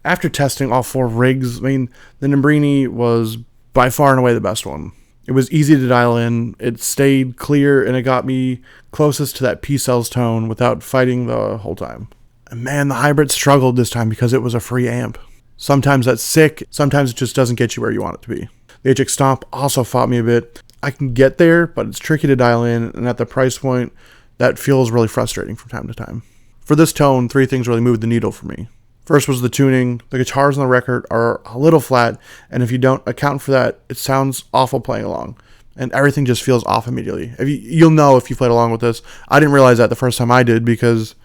After testing all 4 rigs, I mean, the Nambrini was by far and away the best one. It was easy to dial in, it stayed clear, and it got me closest to that P-Cells tone without fighting the whole time. And man, the hybrid struggled this time because it was a free amp. Sometimes that's sick, sometimes it just doesn't get you where you want it to be. The HX Stomp also fought me a bit. I can get there, but it's tricky to dial in, and at the price point, that feels really frustrating from time to time. For this tone, 3 things really moved the needle for me. First was the tuning. The guitars on the record are a little flat, and if you don't account for that, it sounds awful playing along, and everything just feels off immediately. You'll know if you played along with this. I didn't realize that the first time I did because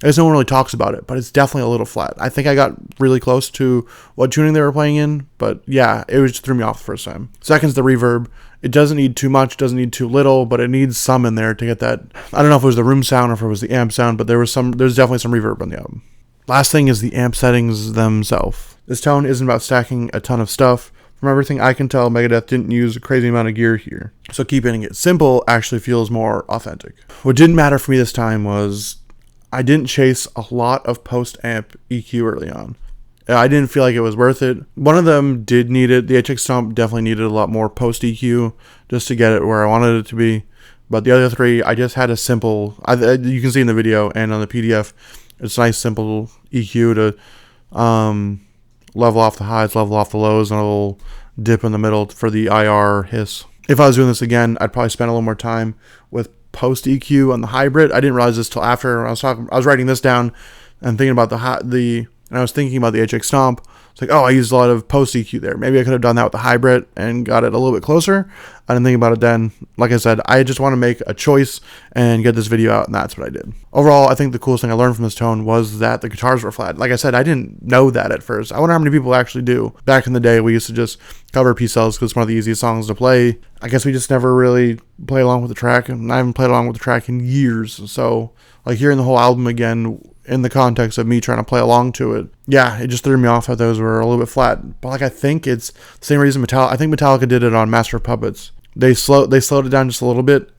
I guess no one really talks about it, but it's definitely a little flat. I think I got really close to what tuning they were playing in, but yeah, it just threw me off the first time. Second's the reverb. It doesn't need too much, doesn't need too little, but it needs some in there to get that. I don't know if it was the room sound or if it was the amp sound, but there's definitely some reverb on the album. Last thing is the amp settings themselves. This tone isn't about stacking a ton of stuff. From everything I can tell, Megadeth didn't use a crazy amount of gear here, so keeping it simple actually feels more authentic. What didn't matter for me this time was I didn't chase a lot of post-amp EQ early on. I didn't feel like it was worth it. One of them did need it. The HX Stomp definitely needed a lot more post-EQ just to get it where I wanted it to be. But the other 3, I just had a simple, you can see in the video and on the PDF, it's a nice simple EQ to level off the highs, level off the lows, and a little dip in the middle for the IR hiss. If I was doing this again, I'd probably spend a little more time with post EQ on the hybrid. I didn't realize this till after I was writing this down and thinking about and I was thinking about the HX Stomp. It's like, oh, I used a lot of post EQ there. Maybe I could have done that with the hybrid and got it a little bit closer. I didn't think about it then. Like I said, I just want to make a choice and get this video out, and that's what I did. Overall, I think the coolest thing I learned from this tone was that the guitars were flat. Like I said, I didn't know that at first. I wonder how many people actually do. Back in the day, we used to just cover P-Cells because it's one of the easiest songs to play. I guess we just never really played along with the track, and I haven't played along with the track in years. So, like, hearing the whole album again in the context of me trying to play along to it, yeah, it just threw me off that those were a little bit flat. But like, I think it's the same reason I think Metallica did it on Master of Puppets. They slowed it down just a little bit,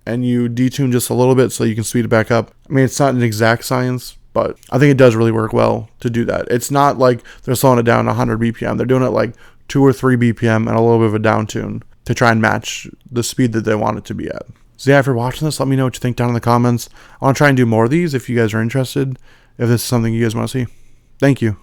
and you detune just a little bit so you can speed it back up. I mean, it's not an exact science, but I think it does really work well to do that. It's not like they're slowing it down to 100 BPM. They're doing it like 2 or 3 BPM and a little bit of a down tune to try and match the speed that they want it to be at. So yeah, if you're watching this, let me know what you think down in the comments. I want to try and do more of these if you guys are interested, if this is something you guys want to see. Thank you.